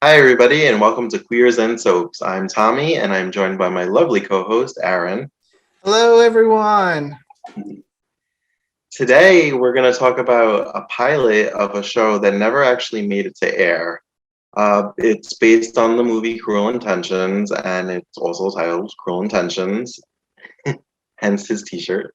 Hi, everybody, and welcome to Queers and Soaps. I'm Tommy, and I'm joined by my lovely co-host, Aaron. Hello, everyone. Today, we're going to talk about a pilot of a show that never actually made it to air. It's based on the movie Cruel Intentions, and it's also titled Cruel Intentions, hence his t-shirt.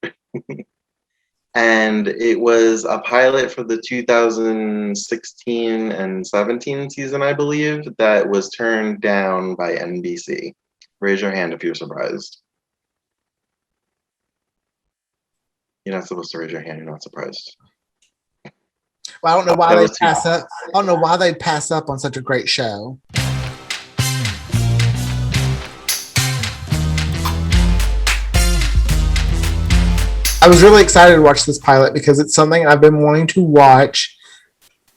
And it was a pilot for the 2016 and 17 season, I believe, that was turned down by NBC. Raise your hand if you're surprised. You're not supposed to raise your hand. You're not surprised. Well, I don't know why they pass up. I don't know why they pass up on such a great show. I was really excited to watch this pilot because it's something I've been wanting to watch.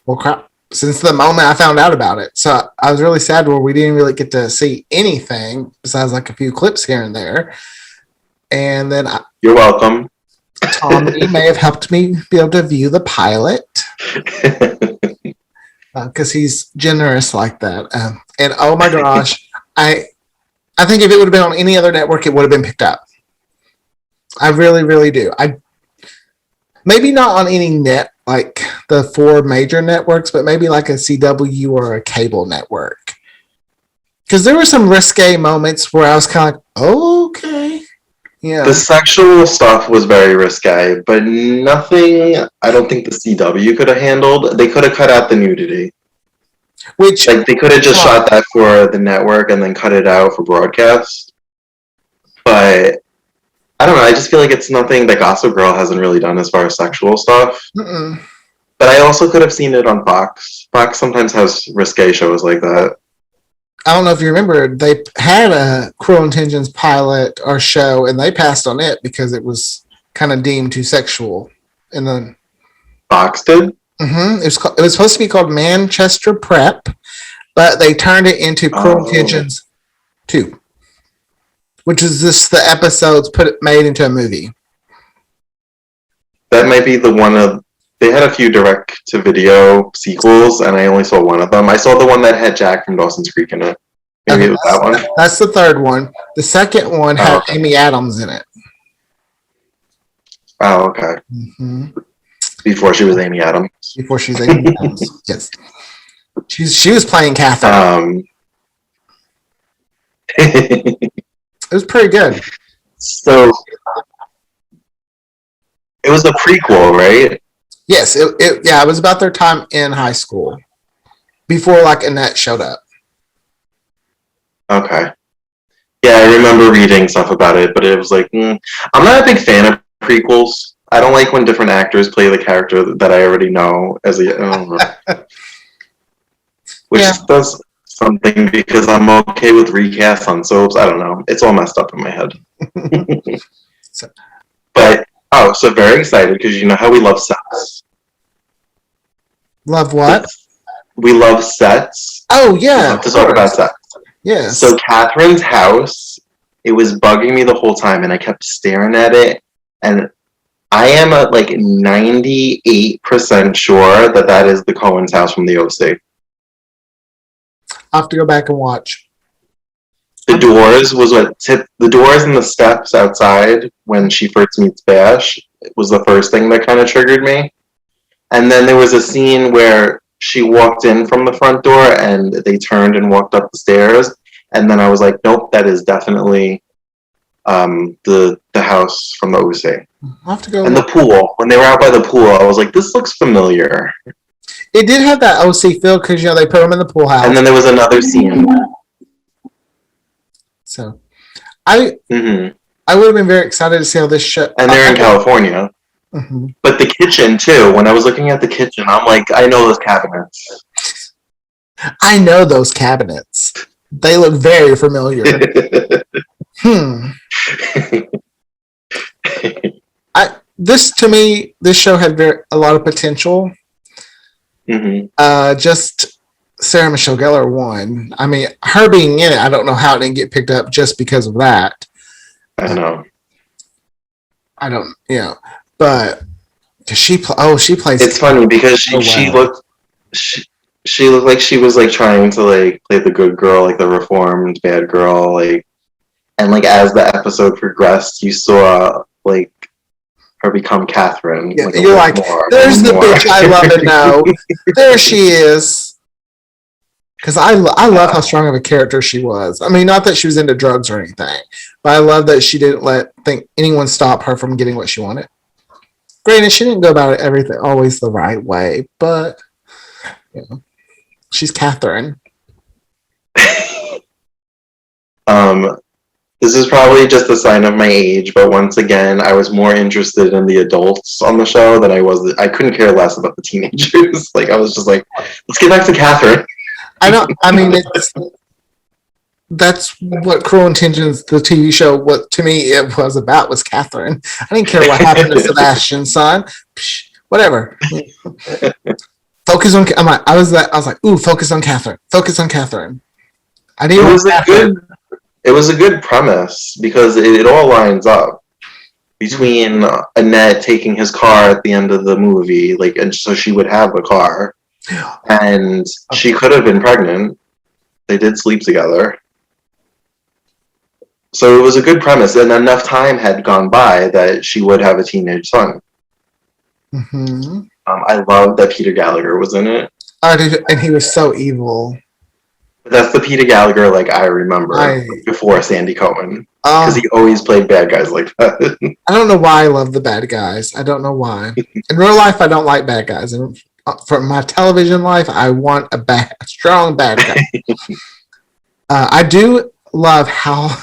Well, since the moment I found out about it. So I was really sad where we didn't really get to see anything besides like a few clips here and there. And then you're welcome. Tommy may have helped me be able to view the pilot because he's generous like that. And oh my gosh, I think if it would have been on any other network, it would have been picked up. I really, really do. Maybe not on any net like the 4 major networks, but maybe like a CW or a cable network. Because there were some risque moments where I was kind of like, oh, okay. Yeah. The sexual stuff was very risque, but nothing I don't think the CW could have handled. They could have cut out the nudity. Which, like, they could have just shot that for the network and then cut it out for broadcast. But I don't know. I just feel like it's nothing that Gossip Girl hasn't really done as far as sexual stuff. Mm-mm. But I also could have seen it on Fox. Fox sometimes has risque shows like that. I don't know if you remember, they had a Cruel Intentions pilot or show, and they passed on it because it was kind of deemed too sexual. And then Fox did? Mm-hmm. It was supposed to be called Manchester Prep, but they turned it into Cruel Intentions 2. Which is just the episodes made into a movie. That might be the one of. They had a few direct-to-video sequels, and I only saw one of them. I saw the one that had Jack from Dawson's Creek in it. Maybe it was that one. That's the third one. The second one had Amy Adams in it. Oh, okay. Mm-hmm. Before she was Amy Adams. Before she was Amy Adams, yes. She was playing Catherine. It was pretty good. So it was a prequel, right? Yes, it was about their time in high school before like Annette showed up. Okay. Yeah, I remember reading stuff about it, but it was like, I'm not a big fan of prequels. I don't like when different actors play the character that I already know as which does something because I'm okay with recasts on soaps. I don't know. It's all messed up in my head. But so very excited because you know how we love sets. Love what? We love sets. Oh yeah. We love to talk about sets. Yes. So Catherine's house, it was bugging me the whole time, and I kept staring at it, and I am at like 98% sure that is the Cohen's house from the OC. I'll have to go back and watch. The doors was the doors and the steps outside when she first meets Bash was the first thing that kind of triggered me. And then there was a scene where she walked in from the front door and they turned and walked up the stairs. And then I was like, nope, that is definitely the house from the OC. I'll have to go. And the pool. When they were out by the pool, I was like, this looks familiar. It did have that OC feel because they put them in the pool house. And then there was another scene. So, I would have been very excited to see how this show. And they're in California. Mm-hmm. But the kitchen too. When I was looking at the kitchen, I'm like, I know those cabinets. I know those cabinets. They look very familiar. This show had a lot of potential. Mm-hmm. Just Sarah Michelle Gellar won. I mean, her being in it, I don't know how it didn't get picked up just because of that. I know. I don't, but she plays. It's funny because she she looked like she was like trying to like play the good girl, like the reformed bad girl, like, and like as the episode progressed, you saw like her become Catherine. Yeah, like you're like, there's the bitch I love and know. There she is. Because I love how strong of a character she was. I mean, not that she was into drugs or anything, but I love that she didn't think anyone stop her from getting what she wanted. Granted, she didn't go about it everything always the right way, but you know, she's Catherine. This is probably just a sign of my age, but once again, I was more interested in the adults on the show than I was. I couldn't care less about the teenagers. Like I was just like, let's get back to Catherine. I don't. I mean, that's what Cruel Intentions, the TV show, what to me it was about was Catherine. I didn't care what happened to Sebastian's son. Psh, whatever. Focus on. I was like, ooh, focus on Catherine. Focus on Catherine. I didn't. It was a good premise because it all lines up between Annette taking his car at the end of the movie, like, and so she would have a car, and she could have been pregnant. They did sleep together. So it was a good premise, and enough time had gone by that she would have a teenage son. Mm-hmm. I love that Peter Gallagher was in it. And he was so evil. That's the Peter Gallagher like I remember before Sandy Cohen, because he always played bad guys like that. I don't know why I love the bad guys. I don't know why. In real life, I don't like bad guys, and for my television life, I want a strong bad guy. I do love how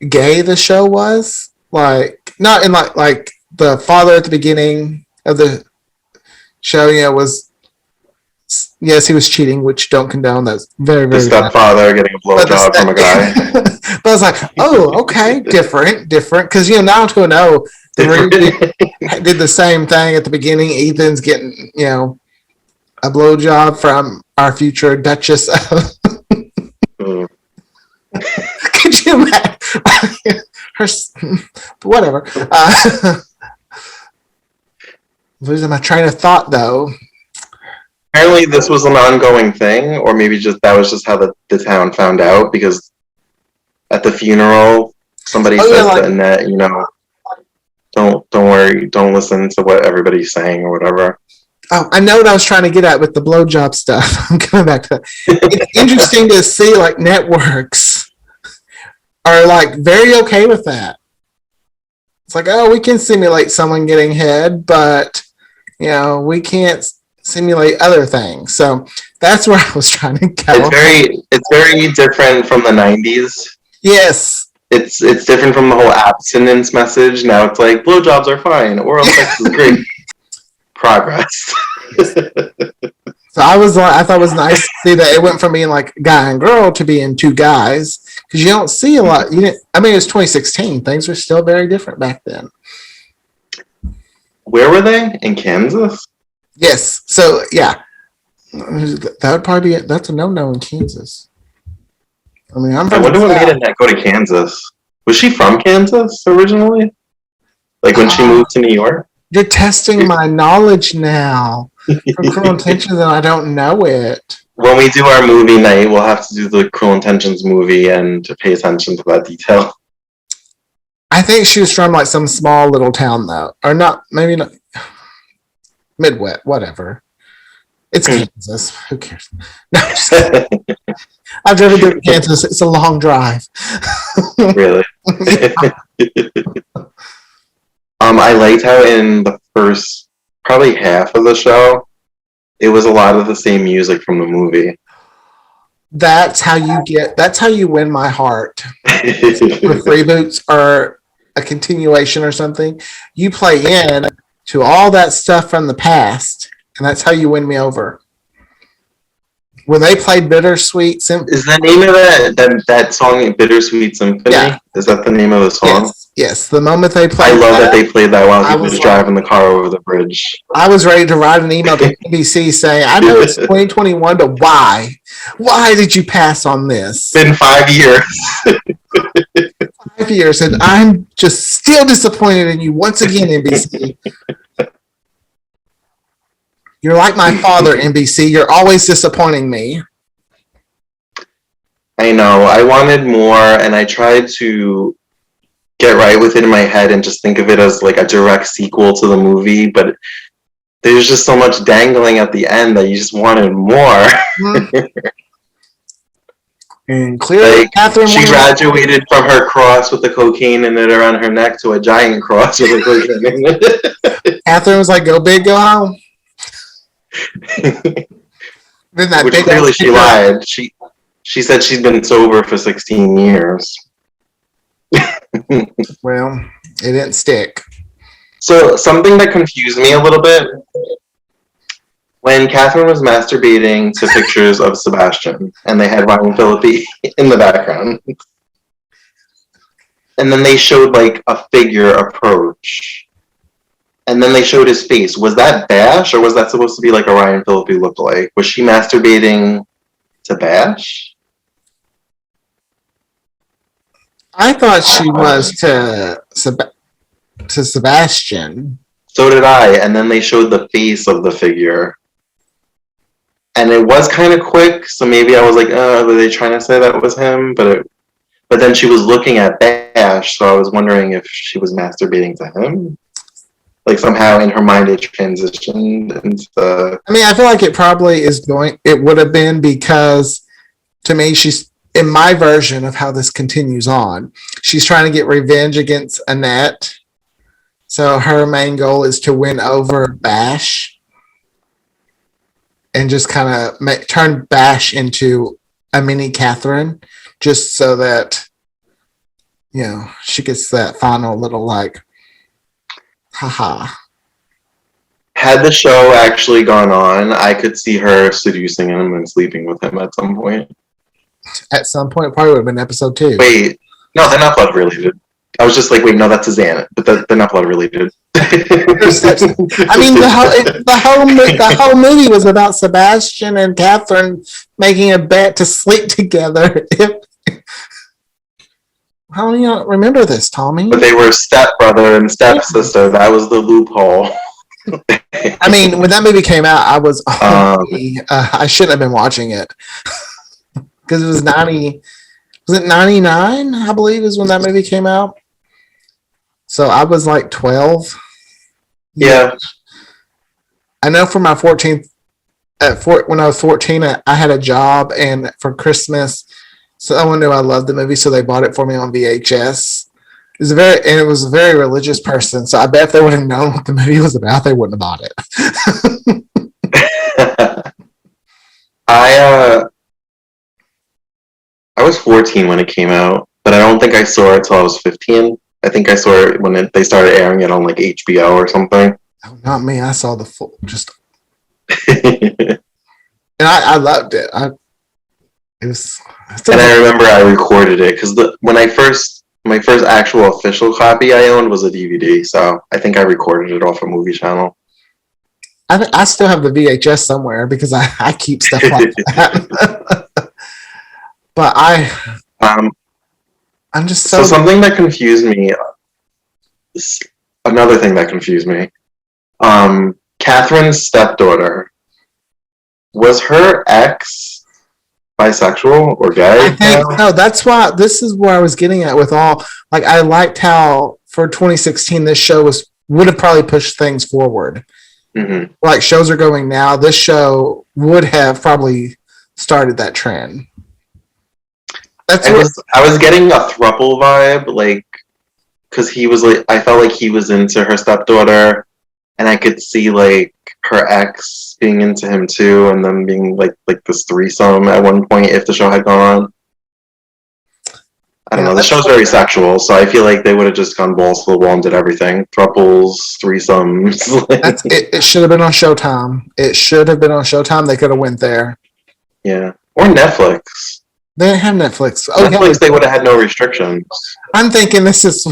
gay the show was. Like, not in like the father at the beginning of the show, was, yes, he was cheating, which don't condone. That's very, very the stepfather getting a blowjob from a guy. But I was like, oh, okay, different. Because now I'm going to know did the same thing at the beginning. Ethan's getting a blowjob from our future Duchess. Could you imagine? Whatever. Losing my train of thought though. Apparently this was an ongoing thing, or maybe that was just how the town found out, because at the funeral somebody says to Annette, don't worry, don't listen to what everybody's saying or whatever. Oh, I know what I was trying to get at with the blowjob stuff. I'm coming back to that. It's interesting to see like networks are like very okay with that. It's like, oh, we can simulate someone getting head, but we can't simulate other things. So that's where I was trying to go. It's very different from the 90s. Yes. It's different from the whole abstinence message. Now it's like blowjobs are fine. Oral sex is great. Progress. So I thought it was nice to see that it went from being like guy and girl to being two guys, because you don't see a lot. It was 2016. Things were still very different back then. Where were they? In Kansas? Yes. So yeah, that would probably be that's a no-no in Kansas. I mean, I wonder what made Annette go to Kansas. Was she from Kansas originally? Like when she moved to New York? You're testing my knowledge now from Cruel Intentions, and I don't know it. When we do our movie night, we'll have to do the Cruel Intentions movie and pay attention to that detail. I think she was from like some small little town, though, or not? Maybe not. Midwest, whatever. It's Kansas. Who cares? No, I'm just kidding. I've driven through Kansas. It's a long drive. Really? I liked how in the first probably half of the show, it was a lot of the same music from the movie. That's how you win my heart. With reboots or a continuation or something, you play in to all that stuff from the past, and that's how you win me over. When they played Bittersweet Symphony. Is the name of that song Bittersweet Symphony? Yeah. Is that the name of the song? Yes. The moment they played I love that they played that while he was driving the car over the bridge. I was ready to write an email to NBC saying, I know it's 2021, but why? Why did you pass on this? It's been 5 years. 5 years, and I'm just still disappointed in you once again, NBC. You're like my father, NBC. You're always disappointing me. I know. I wanted more, and I tried to get right with it in my head and just think of it as like a direct sequel to the movie, but there's just so much dangling at the end that you just wanted more. And clearly, Like, Catherine she graduated from her cross with the cocaine in it around her neck to a giant cross with a cocaine in it. Catherine was like, "Go big, go home." Then that Which big clearly ass she picture- lied. She said she's been sober for 16 years. Well, it didn't stick. So something that confused me a little bit when Catherine was masturbating to pictures of Sebastian, and they had Ryan Phillippe in the background, and then they showed like a figure approach, and then they showed his face. Was that Bash, or was that supposed to be like a Ryan Phillippe lookalike? Was she masturbating to Bash? I thought she was to Sebastian. So did I, and then they showed the face of the figure. And it was kind of quick, so maybe I was like, were they trying to say that was him? But then she was looking at Bash, so I was wondering if she was masturbating to him. Like somehow in her mind it transitioned into... I mean, I feel like it probably is going. It would have been because, to me, she's in my version of how this continues on. She's trying to get revenge against Annette. So her main goal is to win over Bash and just kind of turn Bash into a mini Catherine, just so that, you know, she gets that final little like, haha. Had the show actually gone on, I could see her seducing him and sleeping with him at some point. At some point, it probably would have been episode 2. Wait, no, they're not blood related. I was just like, wait, no, that's his aunt, but they're not blood related. I mean, the whole movie was about Sebastian and Catherine making a bet to sleep together. How do you not remember this, Tommy? But they were stepbrother and stepsister. That was the loophole. I mean, when that movie came out, I was I shouldn't have been watching it because it was 90. Was it 99? I believe is when that movie came out. So I was like 12. Yeah. I know for my 14th, when I was 14, I had a job, and for Christmas, someone knew I loved the movie, so they bought it for me on VHS. It was a very religious person, so I bet if they would have known what the movie was about, they wouldn't have bought it. I was 14 when it came out, but I don't think I saw it till I was 15. I think I saw it when they started airing it on like HBO or something. Oh, not me. I saw the full and I loved it. It was. And I remember I recorded it because my first actual official copy I owned was a DVD, so I think I recorded it off a movie channel. I still have the VHS somewhere because I keep stuff like that. But I'm just so something that confused me. Another thing that confused me. Catherine's stepdaughter, was her ex bisexual or gay? I think no. That's why this is where I was getting at with all. Like, I liked how for 2016 this show would have probably pushed things forward. Mm-hmm. Like shows are going now, this show would have probably started that trend. I was getting a throuple vibe, like, because he was like, I felt like he was into her stepdaughter, and I could see like her ex being into him too, and them being like this threesome at one point if the show had gone on. I don't know. The show's very sexual, so I feel like they would have just gone balls to the wall and did everything. Thruples, threesomes. It should have been on Showtime. It should have been on Showtime. They could have went there. Yeah, or Netflix. They didn't have Netflix. Oh, Netflix, they would have had no restrictions. I'm thinking this is...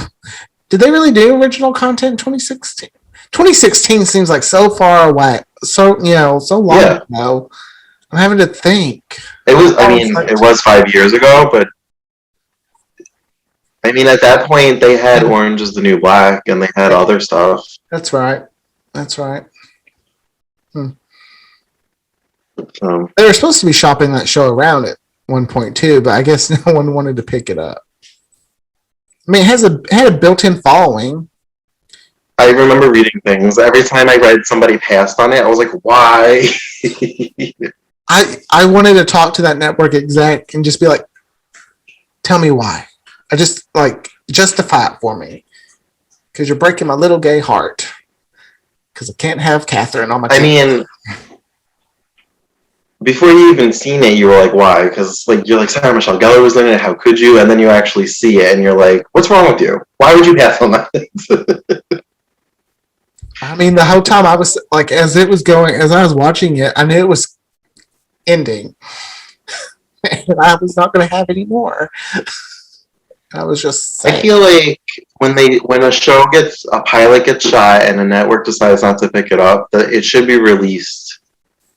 Did they really do original content in 2016? 2016 seems like so far away. So long ago. I'm having to think. It was 5 years ago, but I mean, at that point, they had Orange is the New Black, and they had other stuff. That's right. They were supposed to be shopping that show around at one point too, but I guess no one wanted to pick it up. I mean, it had a built-in following. I remember reading things. Every time I read somebody passed on it, I was like, why? I wanted to talk to that network exec and just be like, tell me why. I just like justify it for me. Because you're breaking my little gay heart. Because I can't have Catherine on my I mean, before you even seen it, you were like, why? Because like you're like, Sarah Michelle Gellar was in it, how could you? And then you actually see it and you're like, what's wrong with you? Why would you pass on that? I mean, the whole time I was like, as I was watching it, I knew it was ending. And I was not going to have any more. I was just saying. I feel like when a pilot gets shot and a network decides not to pick it up, that it should be released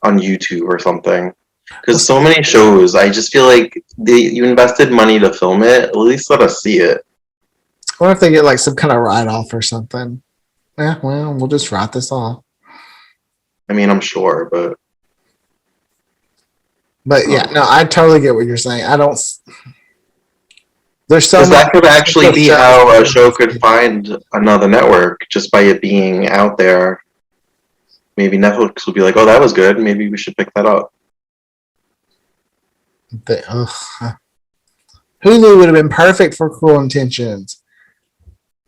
on YouTube or something. Because so many shows, I just feel like you invested money to film it. At least let us see it. I wonder if they get like some kind of write-off or something. Yeah, well, we'll just write this off. I mean, I'm sure, but yeah, no, I totally get what you're saying. I don't. There's so much. That could actually be how a show could find another network just by it being out there. Maybe Netflix will be like, "Oh, that was good. Maybe we should pick that up." Hulu would have been perfect for Cruel Intentions.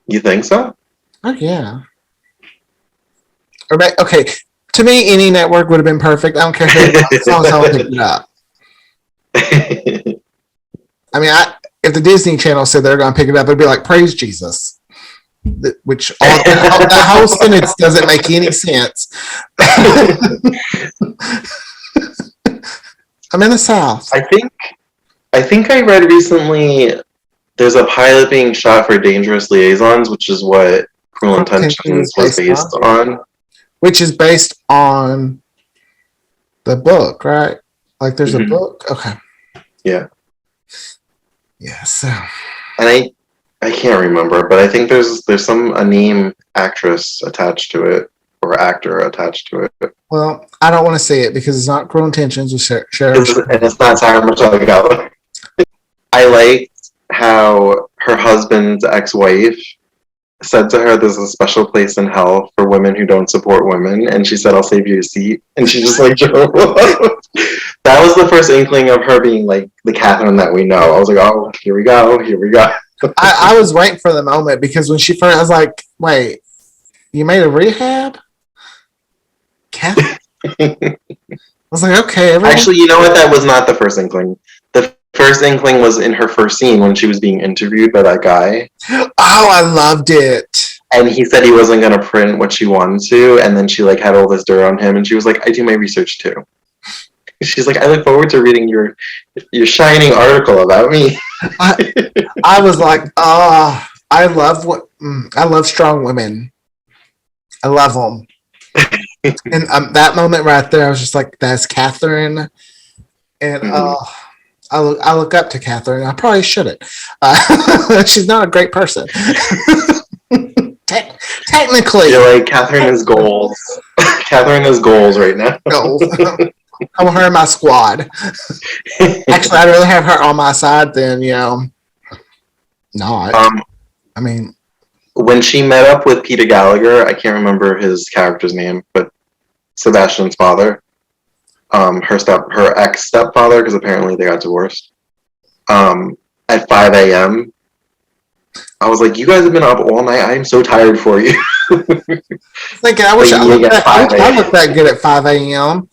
You think so? Oh yeah. Okay, to me, any network would have been perfect. I don't care who, as long as I pick it up. I mean, if the Disney Channel said they're going to pick it up, it'd be like, praise Jesus. Which that whole sentence doesn't make any sense. I'm in the South. I think I read recently there's a pilot being shot for Dangerous Liaisons, which is what Cruel Intentions was based on. Which is based on the book, right? Like there's a book? Okay. Yeah. Yeah, so. And I can't remember, but I think there's a name actress attached to it or actor attached to it. Well, I don't want to say it because it's not Cruel Intentions with Sharon. And it's not Sarah Michelle Gellar. I liked how her husband's ex-wife said to her, "There's a special place in hell for women who don't support women," and she said, "I'll save you a seat," and she just like drove. That was the first inkling of her being like the Catherine that we know. I was like, "Oh, here we go." I was waiting for the moment because when she first, I was like, "Wait, you made a rehab, Catherine?" I was like, "Okay." Actually, you know what? That was not the first inkling. The first inkling was in her first scene when she was being interviewed by that guy. Oh, I loved it. And he said he wasn't going to print what she wanted to, and then she like had all this dirt on him, and she was like, "I do my research too." She's like, "I look forward to reading your shining article about me." I was like, "Oh, I love strong women. I love them." And that moment right there, I was just like, "That's Catherine," and I look up to Catherine. I probably shouldn't. She's not a great person. Technically, you're like, Catherine is goals. Catherine is goals right now. Goals. I want her in my squad. Actually, I'd rather have her on my side than not. I mean, when she met up with Peter Gallagher, I can't remember his character's name, but Sebastian's father, her ex stepfather, because apparently they got divorced. At 5 a.m. I was like, "You guys have been up all night. I am so tired for you." Thinking, I wish I looked that good at 5 a.m.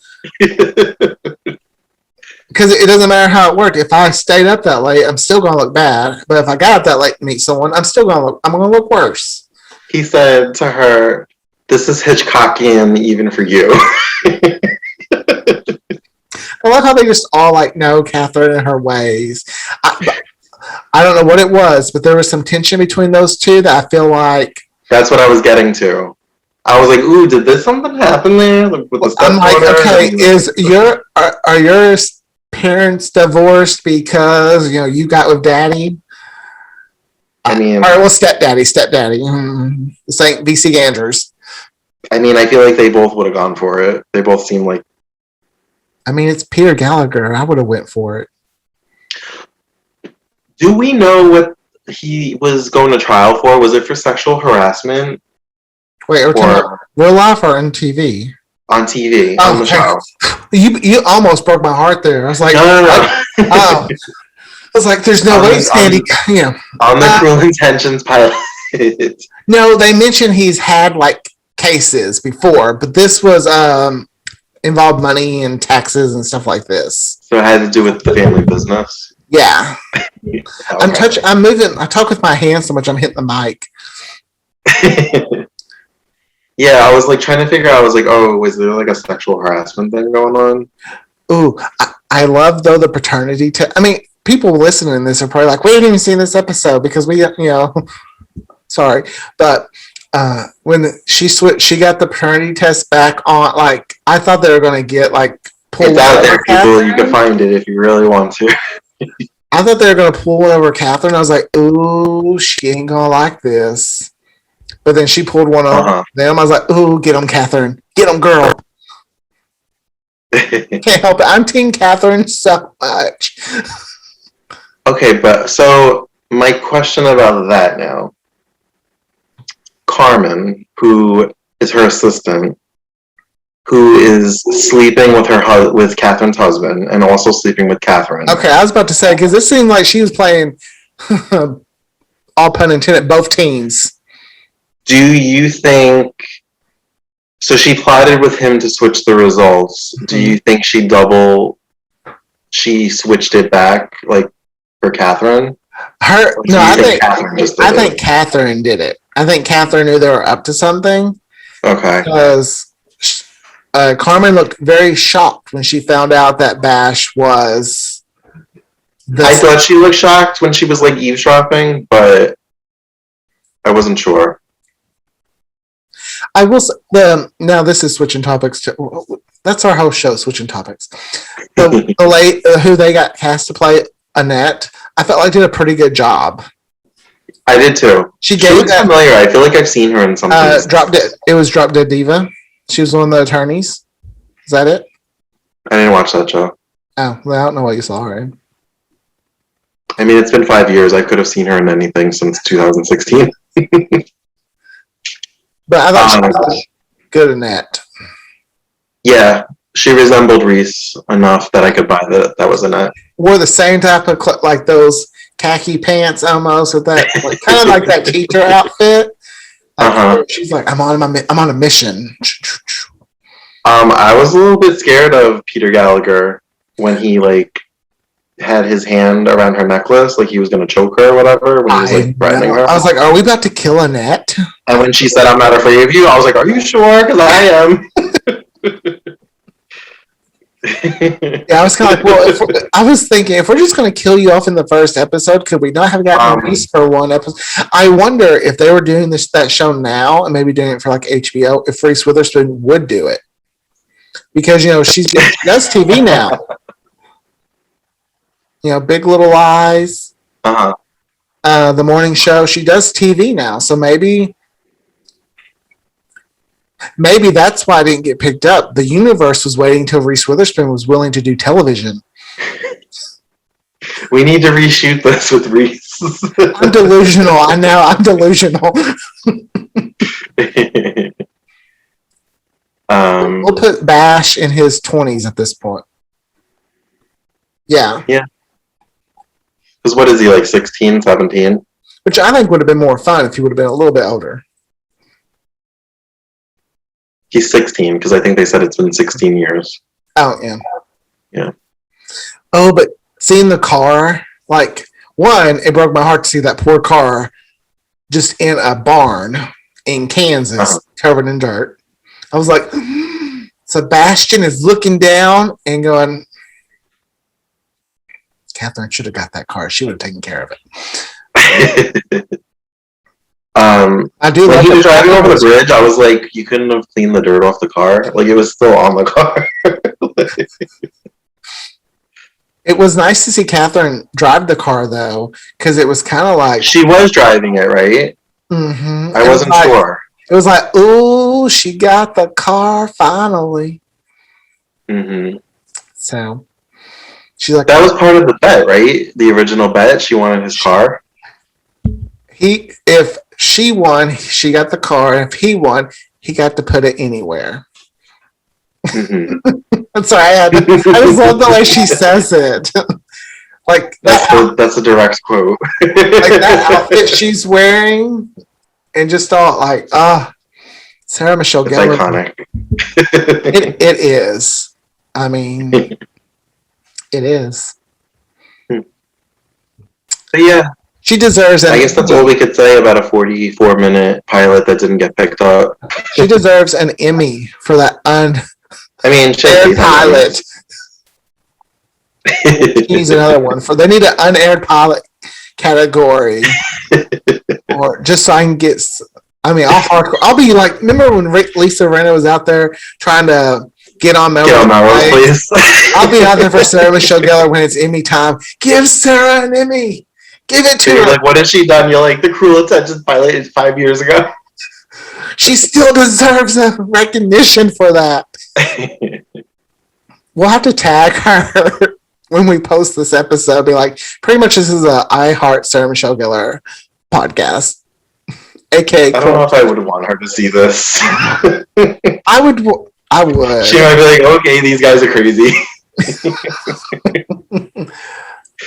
Because it doesn't matter how it worked. If I stayed up that late, I'm still going to look bad. But if I got up that late to meet someone, I'm going to look worse. He said to her, "This is Hitchcockian even for you." I love how they just all like know Catherine and her ways. I don't know what it was, but there was some tension between those two that I feel like. That's what I was getting to. I was like, "Ooh, did something happen there with the stepfather?" I'm like, okay, are your parents divorced because you got with daddy? I mean, all right, well, stepdaddy. St. VC Andrews. I mean, I feel like they both would have gone for it. They both seem like I mean, it's Peter Gallagher. I would have went for it. Do we know what he was going to trial for? Was it for sexual harassment Wait, we're talking about or real life or on TV? on TV, on the Okay. show? You almost broke my heart there. I was like, No. oh, I was like, there's no way Sandy, On the Cruel Intentions pilot. No, they mentioned he's had like cases before, but this was involved money and taxes and stuff like this. So it had to do with the family business. Yeah. Okay. I'm moving. I talk with my hands so much I'm hitting the mic. Yeah, I was like trying to figure out. I was like, oh, was there like a sexual harassment thing going on? Ooh, I love though the paternity test. I mean, people listening to this are probably like, we haven't even seen this episode because we, sorry, but when she switched, she got the paternity test back on. Like, I thought they were going to get like It's out there, people. You can find it if you really want to. I thought they were going to pull one over Catherine. I was like, ooh, she ain't going to like this. But then she pulled one over them. I was like, ooh, get them, Catherine. Get them, girl. Can't help it. I'm Team Catherine so much. Okay, but so my question about that now. Carmen, who is her assistant, who is sleeping with Catherine's husband and also sleeping with Catherine. Okay, I was about to say, because this seemed like she was playing, all pun intended, both teams. Do you think... So she plotted with him to switch the results. Mm-hmm. Do you think she switched it back, like, for Catherine? I think Catherine did it. I think Catherine knew they were up to something. Okay. Because Carmen looked very shocked when she found out that Bash was... I thought she looked shocked when she was, like, eavesdropping, but I wasn't sure. I will. Now this is switching topics. That's our whole show, switching topics. The late who they got cast to play Annette, I felt like did a pretty good job. I did too. She looks familiar. I feel like I've seen her in something. It was Drop Dead Diva. She was one of the attorneys. Is that it? I didn't watch that show. Oh, well, I don't know what you saw, right? I mean, it's been 5 years. I could have seen her in anything since 2016. But I thought she was good in that. Yeah, she resembled Reese enough that I could buy that was Annette. Wore the same type of like those khaki pants almost with that, like, kind of like that teacher outfit. She's like, I'm on a mission. I was a little bit scared of Peter Gallagher when he like had his hand around her necklace, like he was going to choke her or whatever, when he was like threatening her. I was like, are we about to kill Annette? And when she said, I'm not afraid of you, I was like, are you sure? Because I am. Yeah, I was kind of like, well, I was thinking, if we're just going to kill you off in the first episode, could we not have gotten Reese for one episode? I wonder if they were doing that show now and maybe doing it for like HBO, if Reese Witherspoon would do it. Because, she does TV now. Big Little Lies. The morning show. She does TV now. So maybe that's why I didn't get picked up. The universe was waiting until Reese Witherspoon was willing to do television. We need to reshoot this with Reese. I'm delusional. I know. I'm delusional. We'll put Bash in his 20s at this point. Yeah. Yeah. Because what is he, like 16, 17? Which I think would have been more fun if he would have been a little bit older. He's 16, because I think they said it's been 16 years. Oh, yeah. Yeah. Oh, but seeing the car, like, one, it broke my heart to see that poor car just in a barn in Kansas, covered in dirt. I was like, Sebastian is looking down and going, Catherine should have got that car. She would have taken care of it. I do. When he was driving over the bridge, I was like, you couldn't have cleaned the dirt off the car. Like, it was still on the car. It was nice to see Catherine drive the car, though, because it was kind of like... She was driving it, right? Mm-hmm. I wasn't sure. It was like, ooh, she got the car finally. Mm-hmm. So she's like, That was part of the bet, right? The original bet. She wanted his car. if she won, she got the car. If he won, he got to put it anywhere. Mm-hmm. I'm sorry, I just love the way she says it. Like that's a direct quote. like that outfit she's wearing, and just all like, Sarah Michelle It's Gellar. iconic. It is. I mean, it is. But yeah, She deserves it. I guess that's all we could say about a 44-minute pilot that didn't get picked up. She deserves an Emmy for that unaired pilot. She needs another one. They need an unaired pilot category, or just so I can get. I'll be like, remember when Lisa Rinna was out there trying to get on Melrose Place? I'll be out there for Sarah Michelle Gellar when it's Emmy time. Give Sarah an Emmy. Give it to her. Like, what has she done? You're like, the Cruel Intentions pilot is 5 years ago. She still deserves a recognition for that. We'll have to tag her when we post this episode. Be like, pretty much this is a I Heart Sarah Michelle Gellar podcast. AKA, I don't know if I would want her to see this. I would. She might be like, okay, these guys are crazy.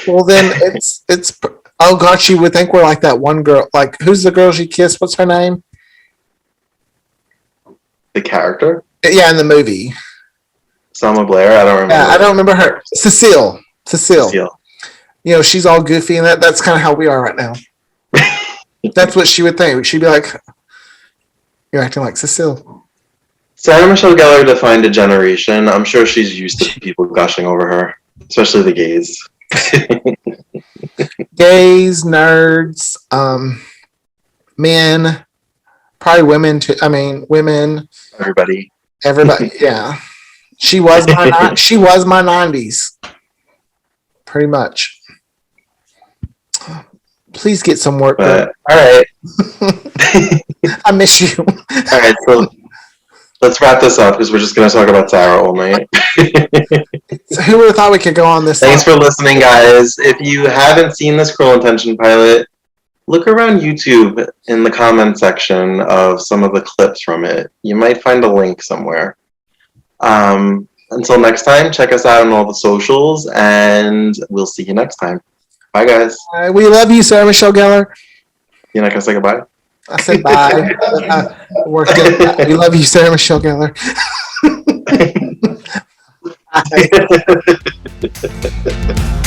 Well, then it's. Oh God, she would think we're like that one girl. Like, who's the girl she kissed? What's her name? The character? Yeah, in the movie. Selma Blair. I don't remember. Yeah, I don't remember her. Cecile. You know, she's all goofy, and that's kind of how we are right now. That's what she would think. She'd be like, "You're acting like Cecile." Sarah Michelle Gellar defined a generation. I'm sure she's used to people gushing over her, especially the gays. Gays, nerds, men, probably women too. I mean, women. Everybody. Yeah. She was my 90s. Pretty much. Please get some work done. All right. I miss you. All right, so let's wrap this up because we're just going to talk about Sarah all night. Who would have thought we could go on this? Thanks for listening, guys. If you haven't seen this Cruel Intention pilot, look around YouTube in the comment section of some of the clips from it. You might find a link somewhere. Until next time, check us out on all the socials, and we'll see you next time. Bye, guys. We love you, Sarah Michelle Gellar. You're not going to say goodbye? I said bye. We love you, Sarah Michelle Gellar. Bye.